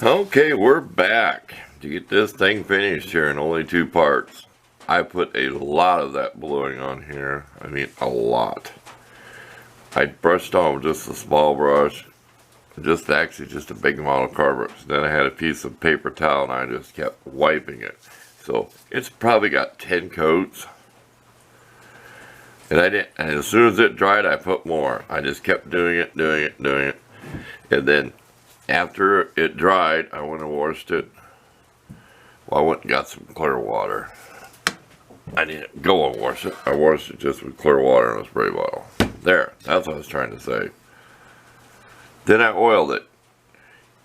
Okay, we're back to get this thing finished here in only 2 parts. I put a lot of that bluing on here. I mean, a lot. I brushed on with just a small brush, just a big amount of carburetor. Then I had a piece of paper towel and I just kept wiping it. So it's probably got 10 coats. And as soon as it dried, I put more. I just kept doing it. And then after it dried, I went and washed it. Well, I went and got some clear water. I didn't go and wash it. I washed it just with clear water in a spray bottle. There, that's what I was trying to say. Then I oiled it.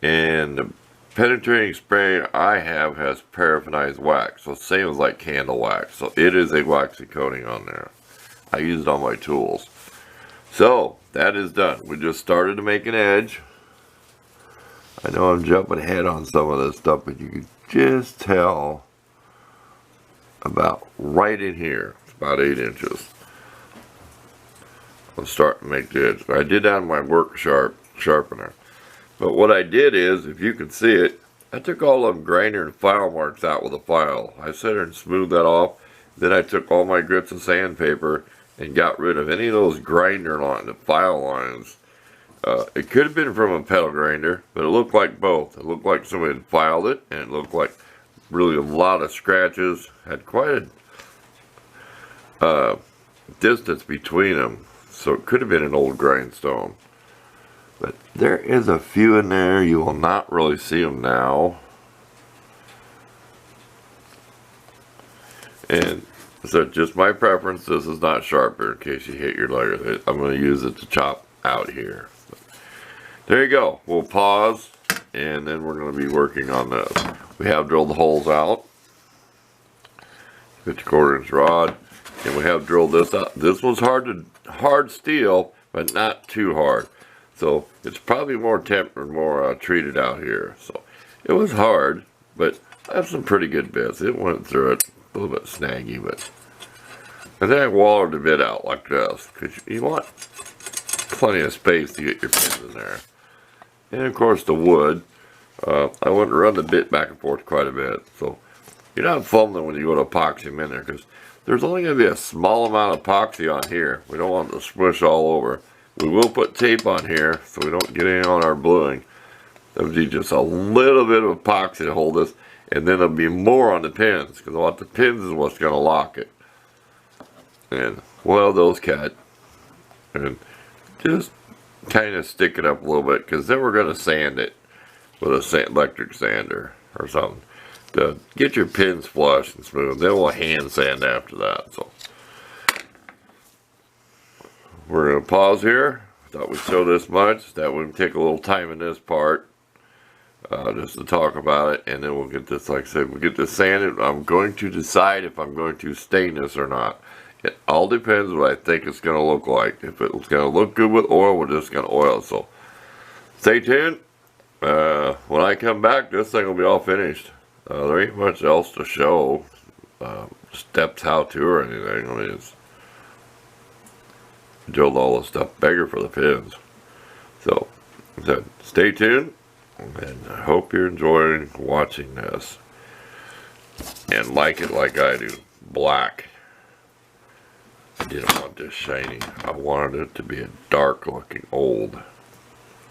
And the penetrating spray I have has paraffinized wax. So same as like candle wax. So it is a waxy coating on there. I used it on my tools. So that is done. We just started to make an edge. I know I'm jumping ahead on some of this stuff, but you can just tell about right in here. It's about 8 inches. I'll start to make the edge. I did that on my work sharpener. But what I did is, if you can see it, I took all them grinder and file marks out with a file. I sat there and smoothed that off. Then I took all my grits of sandpaper and got rid of any of those grinder lines, the file lines. It could have been from a pedal grinder, but it looked like both. It looked like somebody had filed it, and it looked like really a lot of scratches. Had quite a distance between them, so it could have been an old grindstone. But there is a few in there. You will not really see them now. And so just my preference, this is not sharper in case you hit your leg with it. I'm going to use it to chop out here. There you go. We'll pause, and then we're going to be working on this. We have drilled the holes out. 50-quarter-inch rod. And we have drilled this out. This was hard steel, but not too hard. So it's probably more tempered, more treated out here. So it was hard, but I have some pretty good bits. It went through it. A little bit snaggy, but... And then I wallowed the bit out like this, because you want plenty of space to get your pins in there. And of course the wood, I want to run the bit back and forth quite a bit. So you're not fumbling when you go to epoxy them in there, because there's only going to be a small amount of epoxy on here. We don't want it to smush all over. We will put tape on here so we don't get any on our bluing. There'll be just a little bit of epoxy to hold this, and then there'll be more on the pins, because I want the pins is what's going to lock it. And well, those cut, and just kind of stick it up a little bit, because then we're going to sand it with a electric sander or something to get your pins flush and smooth. Then we'll hand sand after that. So we're going to pause here. Thought we'd show this much. That would take a little time in this part, just to talk about it, and then we'll get this, like I said, we'll get this sanded. I'm going to decide if I'm going to stain this or not. It all depends what I think it's going to look like. If it's going to look good with oil, we're just going to oil it. So stay tuned. When I come back, this thing will be all finished. There ain't much else to show. Steps how to or anything. I mean, it's drilled all the stuff bigger for the pins. So stay tuned, and I hope you're enjoying watching this. And like it like I do. Black. I didn't want this shiny. I wanted it to be a dark looking old.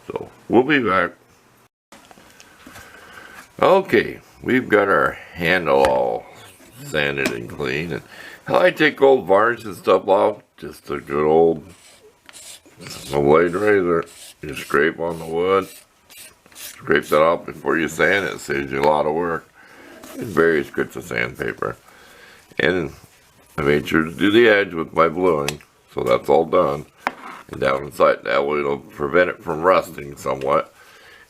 So we'll be back. Okay, we've got our handle all sanded and clean. And how I take old varnish and stuff off, just a good old blade razor. You scrape on the wood, scrape that off before you sand it. It saves you a lot of work. And various grits of sandpaper. And I made sure to do the edge with my bluing, so that's all done. And down inside, that way it'll prevent it from rusting somewhat.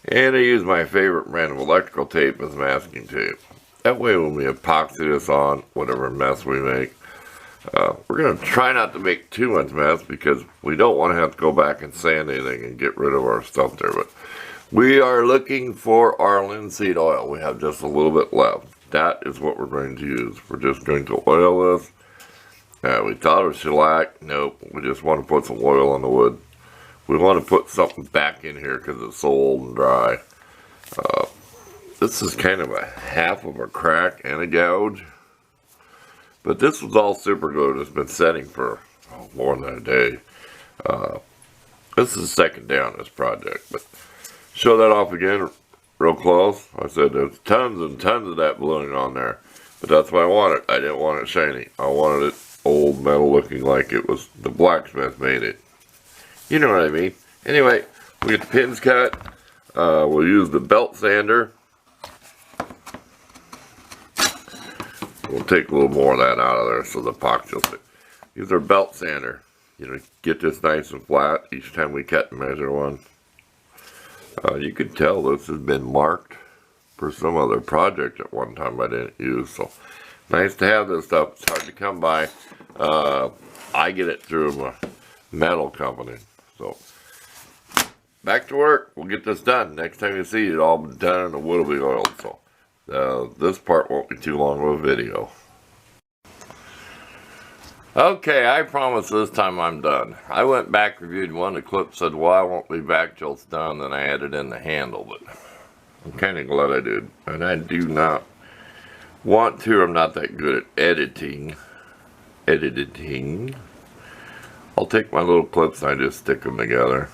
And I use my favorite brand of electrical tape as masking tape. That way when we epoxy this on, whatever mess we make, we're going to try not to make too much mess, because we don't want to have to go back and sand anything and get rid of our stuff there. But we are looking for our linseed oil. We have just a little bit left. That is what we're going to use. We're just going to oil this. We thought it was shellac. Nope. We just want to put some oil on the wood. We want to put something back in here because it's so old and dry. this is kind of a half of a crack and a gouge. But this was all super glued. It's been setting for more than a day. This is second down, this project. But show that off again real close. I said there's tons and tons of that ballooning on there. But that's what I wanted. I didn't want it shiny. I wanted it old metal looking like it was the blacksmith made it. You know what I mean. Anyway, we get the pins cut. We'll use the belt sander. We'll take a little more of that out of there so the epoxy will fit. Use our belt sander. You know, get this nice and flat each time we cut and measure one. You can tell this has been marked for some other project at one time I didn't use. So nice to have this stuff. It's hard to come by. I get it through my metal company. So back to work. We'll get this done. Next time you see it, all done and the wood will be oiled. So this part won't be too long of a video. Okay, I promise this time I'm done. I went back, reviewed one of the clips, said, well, I won't be back till it's done, then I added in the handle, but I'm kind of glad I did. And I do not want to, I'm not that good at editing. I'll take my little clips and I just stick them together.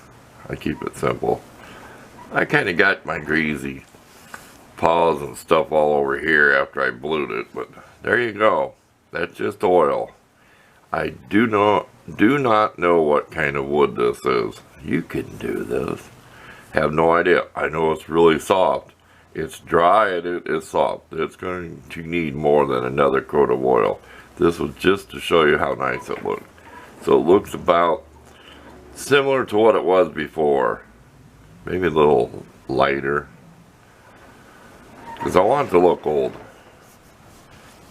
I keep it simple. I kind of got my greasy paws and stuff all over here after I blued it, but there you go. That's just oil. I do not know what kind of wood this is. You can do this. Have no idea. I know it's really soft. It's dry and it is soft. It's going to need more than another coat of oil. This was just to show you how nice it looked. So it looks about similar to what it was before. Maybe a little lighter. Because I want it to look old.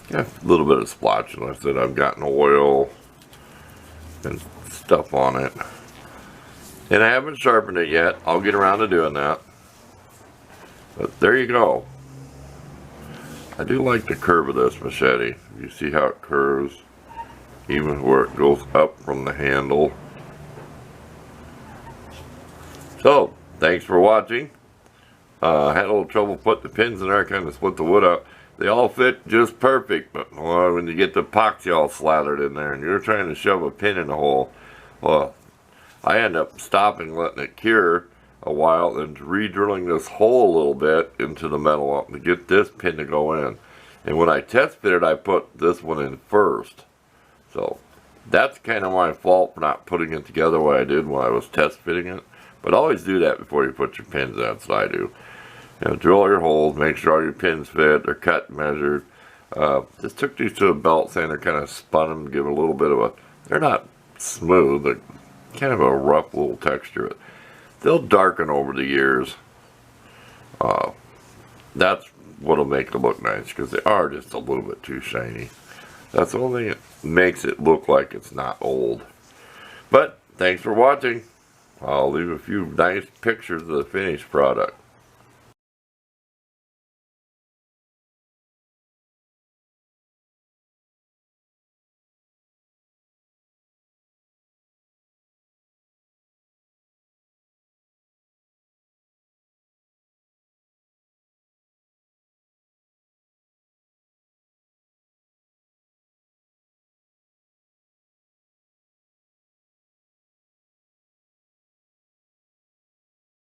Got a little bit of splotchiness that I've gotten oil and stuff on it. And I haven't sharpened it yet. I'll get around to doing that. But there you go. I do like the curve of this machete. You see how it curves, even where it goes up from the handle. So, thanks for watching. I had a little trouble putting the pins in there. I kind of split the wood up. They all fit just perfect, but well, when you get the epoxy all slathered in there and you're trying to shove a pin in the hole, well, I end up stopping, letting it cure a while, and re-drilling this hole a little bit into the metal up to get this pin to go in. And when I test fitted, I put this one in first. So that's kind of my fault for not putting it together what I did when I was test fitting it. But always do that before you put your pins in. That's what I do. You know, drill all your holes, make sure all your pins fit, they're cut and measured. Just took these to a belt sander, kind of spun them, give it a little bit of a, they're not smooth, they're kind of a rough little texture. They'll darken over the years. That's what'll make it look nice, because they are just a little bit too shiny. That's the only thing that makes it look like it's not old. But thanks for watching. I'll leave a few nice pictures of the finished product.